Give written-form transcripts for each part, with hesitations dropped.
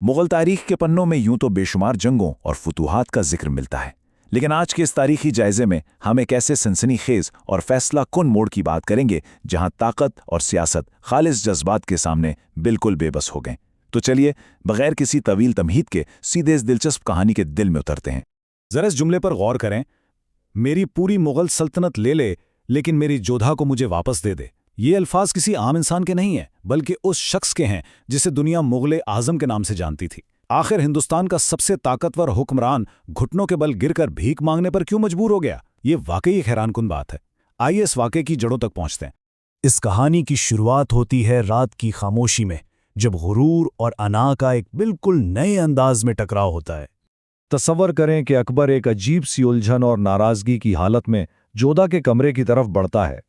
मुगल तारीख के पन्नों में यूं तो बेशुमार जंगों और फतूहात का जिक्र मिलता है, लेकिन आज के इस तारीखी जायजे में हम एक ऐसे सनसनीखेज और फैसला कुन मोड़ की बात करेंगे जहां ताकत और सियासत खालिस जज्बात के सामने बिल्कुल बेबस हो गए। तो चलिए बगैर किसी तवील तमहीद के सीधे इस दिलचस्प कहानी के दिल में उतरते हैं। जरा इस जुमले पर गौर करें, मेरी पूरी मुगल सल्तनत ले ले लेकिन मेरी जोधा को मुझे वापस दे दे। ये अल्फाज किसी आम इंसान के नहीं हैं, बल्कि उस शख्स के हैं जिसे दुनिया मुगल आजम के नाम से जानती थी। आखिर हिंदुस्तान का सबसे ताकतवर हुक्मरान घुटनों के बल गिरकर भीख मांगने पर क्यों मजबूर हो गया? ये वाकई एक हैरानकुन बात है। आइए इस वाकये की जड़ों तक पहुंचते हैं। इस कहानी की शुरुआत होती है रात की खामोशी में, जब गुरूर और अना का एक बिल्कुल नए अंदाज में टकराव होता है। तसव्वुर करें कि अकबर एक अजीब सी उलझन और नाराजगी की हालत में जोधा के कमरे की तरफ बढ़ता है।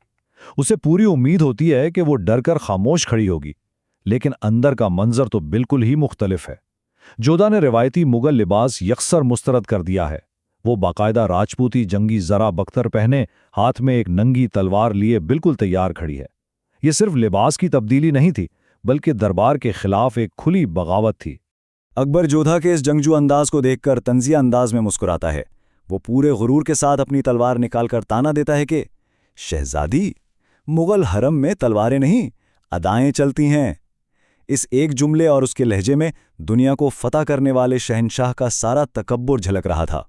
उसे पूरी उम्मीद होती है कि वो डरकर खामोश खड़ी होगी, लेकिन अंदर का मंजर तो बिल्कुल ही मुख्तलिफ है। जोधा ने रिवायती मुगल लिबास यकसर मुस्तरद कर दिया है। वो बाकायदा राजपूती जंगी जरा बख्तर पहने, हाथ में एक नंगी तलवार लिए बिल्कुल तैयार खड़ी है। ये सिर्फ लिबास की तब्दीली नहीं थी, बल्कि दरबार के खिलाफ एक खुली बगावत थी। अकबर जोधा के इस जंगजू अंदाज को देखकर तंजिया अंदाज में मुस्कुराता है। वो पूरे गुरूर के साथ अपनी तलवार निकालकर ताना देता है कि शहजादी, मुगल हरम में तलवारें नहीं, अदाएं चलती हैं। इस एक जुमले और उसके लहजे में दुनिया को फतह करने वाले शहंशाह का सारा तकब्बुर झलक रहा था।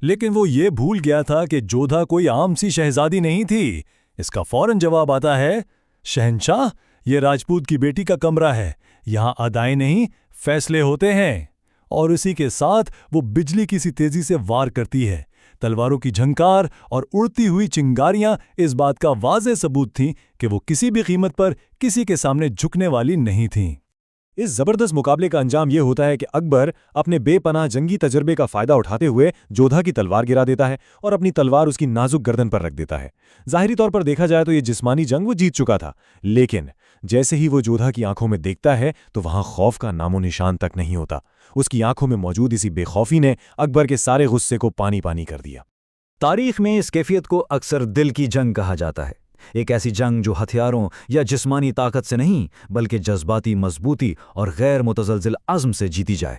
लेकिन वो ये भूल गया था कि जोधा कोई आम सी शहजादी नहीं थी। इसका फौरन जवाब आता है, शहंशाह, ये राजपूत की बेटी का कमरा है, यहां अदाएं नहीं फैसले होते हैं। और इसी के साथ वो बिजली की सी तेजी से वार करती है। तलवारों की झंकार और उड़ती हुई चिंगारियां इस बात का वाज़ेह सबूत थीं कि वो किसी भी कीमत पर किसी के सामने झुकने वाली नहीं थीं। इस जबरदस्त मुकाबले का अंजाम यह होता है कि अकबर अपने बेपनाह जंगी तजर्बे का फायदा उठाते हुए जोधा की तलवार गिरा देता है और अपनी तलवार उसकी नाजुक गर्दन पर रख देता है। जाहिरी तौर पर देखा जाए तो ये जिस्मानी जंग वो जीत चुका था, लेकिन जैसे ही वो जोधा की आंखों में देखता है तो वहां खौफ का नामो निशान तक नहीं होता। उसकी आंखों में मौजूद इसी बेखौफी ने अकबर के सारे गुस्से को पानी पानी कर दिया। तारीख में इस कैफियत को अक्सर दिल की जंग कहा जाता है। एक ऐसी जंग जो हथियारों या जिस्मानी ताकत से नहीं, बल्कि जज्बाती मजबूती और गैर मुतज़लज़िल अज़्म से जीती जाए।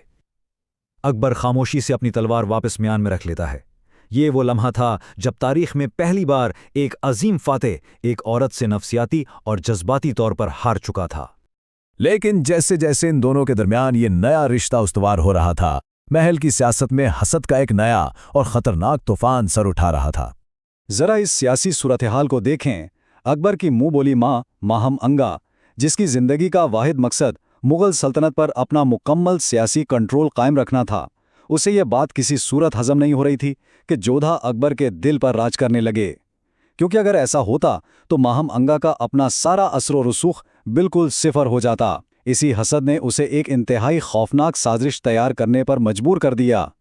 अकबर खामोशी से अपनी तलवार वापस म्यान में रख लेता है। ये वो लम्हा था जब तारीख में पहली बार एक अजीम फातेह एक औरत से नफसियाती और जज्बाती तौर पर हार चुका था। लेकिन जैसे जैसे इन दोनों के दरमियान ये नया रिश्ता उस्तवार हो रहा था, महल की सियासत में हसद का एक नया और खतरनाक तूफान सर उठा रहा था। जरा इस सियासी सूरत हाल को देखें। अकबर की मुंह बोली मां माहम अंगा, जिसकी जिंदगी का वाहिद मकसद मुगल सल्तनत पर अपना मुकम्मल सियासी कंट्रोल कायम रखना था, उसे यह बात किसी सूरत हजम नहीं हो रही थी कि जोधा अकबर के दिल पर राज करने लगे। क्योंकि अगर ऐसा होता तो माहम अंगा का अपना सारा असर रसूख बिल्कुल सिफर हो जाता। इसी हसद ने उसे एक इंतहाई खौफनाक साजिश तैयार करने पर मजबूर कर दिया।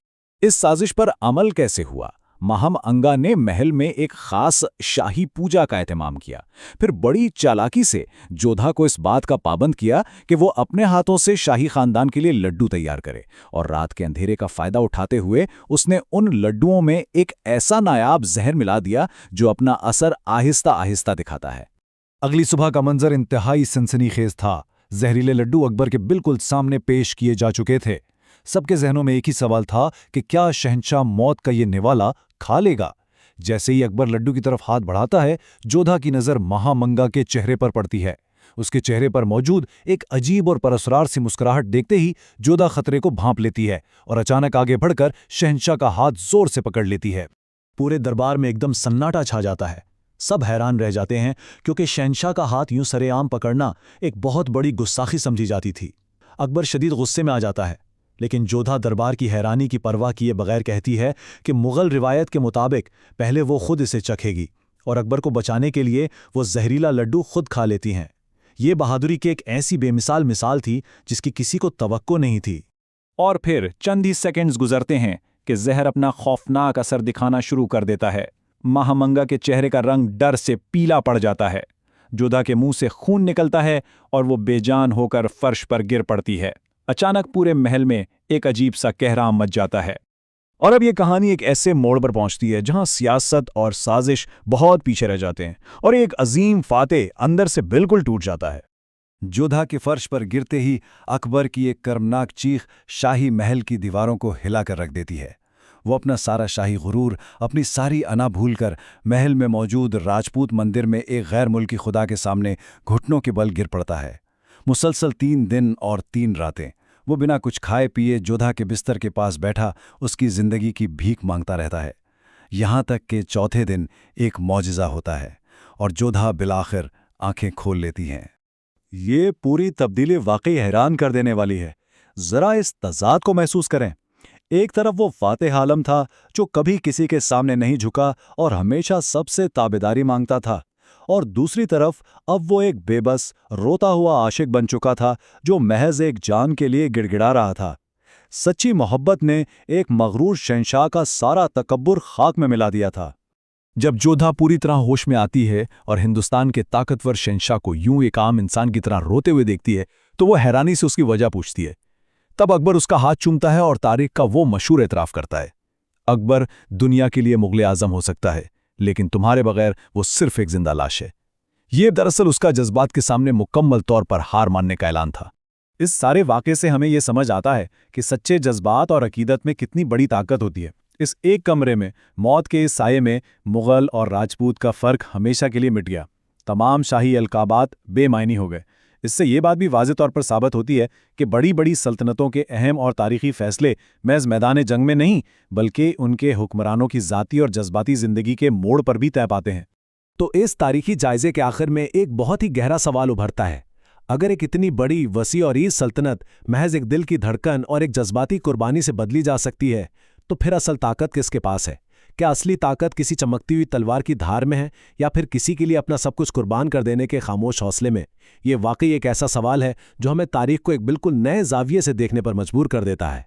इस साजिश पर अमल कैसे हुआ? माहम अंगा ने महल में एक खास शाही पूजा का एहतमाम किया। फिर बड़ी चालाकी से जोधा को इस बात का पाबंद किया कि वो अपने हाथों से शाही खानदान के लिए लड्डू तैयार करे, और रात के अंधेरे का फायदा उठाते हुए उसने उन लड्डुओं में एक ऐसा नायाब जहर मिला दिया जो अपना असर आहिस्ता आहिस्ता दिखाता है। अगली सुबह का मंजर इंतहाई सनसनीखेज था। जहरीले लड्डू अकबर के बिल्कुल सामने पेश किए जा चुके थे। सबके जहनों में एक ही सवाल था कि क्या शहंशाह मौत का ये निवाला खा लेगा? जैसे ही अकबर लड्डू की तरफ हाथ बढ़ाता है, जोधा की नजर महामंगा के चेहरे पर पड़ती है। उसके चेहरे पर मौजूद एक अजीब और परअसरार सी मुस्कुराहट देखते ही जोधा खतरे को भांप लेती है और अचानक आगे बढ़कर शहंशाह का हाथ जोर से पकड़ लेती है। पूरे दरबार में एकदम सन्नाटा छा जाता है। सब हैरान रह जाते हैं, क्योंकि शहंशाह का हाथ यूं सरेआम पकड़ना एक बहुत बड़ी गुस्ताखी समझी जाती थी। अकबर शदीद गुस्से में आ जाता है, लेकिन जोधा दरबार की हैरानी की परवाह किए बगैर कहती है कि मुगल रिवायत के मुताबिक पहले वो खुद इसे चखेगी, और अकबर को बचाने के लिए वो जहरीला लड्डू खुद खा लेती हैं। ये बहादुरी की एक ऐसी बेमिसाल मिसाल थी जिसकी किसी को तवक्को नहीं थी। और फिर चंद ही सेकंड्स गुजरते हैं कि जहर अपना खौफनाक असर दिखाना शुरू कर देता है। महामंगा के चेहरे का रंग डर से पीला पड़ जाता है। जोधा के मुंह से खून निकलता है और वो बेजान होकर फर्श पर गिर पड़ती है। अचानक पूरे महल में एक अजीब सा कहराम मच जाता है। और अब ये कहानी एक ऐसे मोड़ पर पहुंचती है जहां सियासत और साजिश बहुत पीछे रह जाते हैं और एक अजीम फातेह अंदर से बिल्कुल टूट जाता है। जोधा के फर्श पर गिरते ही अकबर की एक कर्मनाक चीख शाही महल की दीवारों को हिलाकर रख देती है। वो अपना सारा शाही गुरूर, अपनी सारी अना भूलकर महल में मौजूद राजपूत मंदिर में एक गैर मुल्की खुदा के सामने घुटनों के बल गिर पड़ता है। मुसलसल 3 दिन और 3 रातें वो बिना कुछ खाए पिए जोधा के बिस्तर के पास बैठा उसकी जिंदगी की भीख मांगता रहता है। यहाँ तक कि चौथे दिन एक मौजिज़ा होता है और जोधा बिलाखिर आंखें खोल लेती हैं। ये पूरी तब्दीली वाकई हैरान कर देने वाली है। जरा इस तज़ाद को महसूस करें। एक तरफ वो फातेह आलम था जो कभी किसी के सामने नहीं झुका और हमेशा सबसे ताबेदारी मांगता था, और दूसरी तरफ अब वो एक बेबस रोता हुआ आशिक बन चुका था जो महज एक जान के लिए गिड़गिड़ा रहा था। सच्ची मोहब्बत ने एक मगरूर शहंशाह का सारा तकब्बुर खाक में मिला दिया था। जब जोधा पूरी तरह होश में आती है और हिंदुस्तान के ताकतवर शहंशाह को यूं एक आम इंसान की तरह रोते हुए देखती है तो वो हैरानी से उसकी वजह पूछती है। तब अकबर उसका हाथ चूमता है और तारीख का वो मशहूर एतराफ़ करता है, अकबर दुनिया के लिए मुगल आज़म हो सकता है, लेकिन तुम्हारे बगैर वो सिर्फ एक जिंदा लाश है। ये दरअसल उसका जज्बात के सामने मुकम्मल तौर पर हार मानने का ऐलान था। इस सारे वाक़े से हमें यह समझ आता है कि सच्चे जज्बात और अकीदत में कितनी बड़ी ताकत होती है। इस एक कमरे में, मौत के इस साये में, मुग़ल और राजपूत का फ़र्क हमेशा के लिए मिट गया। तमाम शाही अलकाबात बेमायनी हो गए। इससे ये बात भी वाज़ेह तौर पर साबित होती है कि बड़ी बड़ी सल्तनतों के अहम और तारीख़ी फ़ैसले महज मैदान जंग में नहीं, बल्कि उनके हुक्मरानों की ज़ाती और जज्बाती ज़िंदगी के मोड़ पर भी तय पाते हैं। तो इस तारीख़ी जायज़े के आखिर में एक बहुत ही गहरा सवाल उभरता है। अगर एक इतनी बड़ी, वसी और ईज़ सल्तनत महज एक दिल की धड़कन और एक जज्बाती कुर्बानी से बदली जा सकती है, तो फिर असल ताकत किसके पास है? क्या असली ताकत किसी चमकती हुई तलवार की धार में है, या फिर किसी के लिए अपना सब कुछ कुर्बान कर देने के खामोश हौसले में? ये वाकई एक ऐसा सवाल है जो हमें तारीख को एक बिल्कुल नए ज़ाविये से देखने पर मजबूर कर देता है।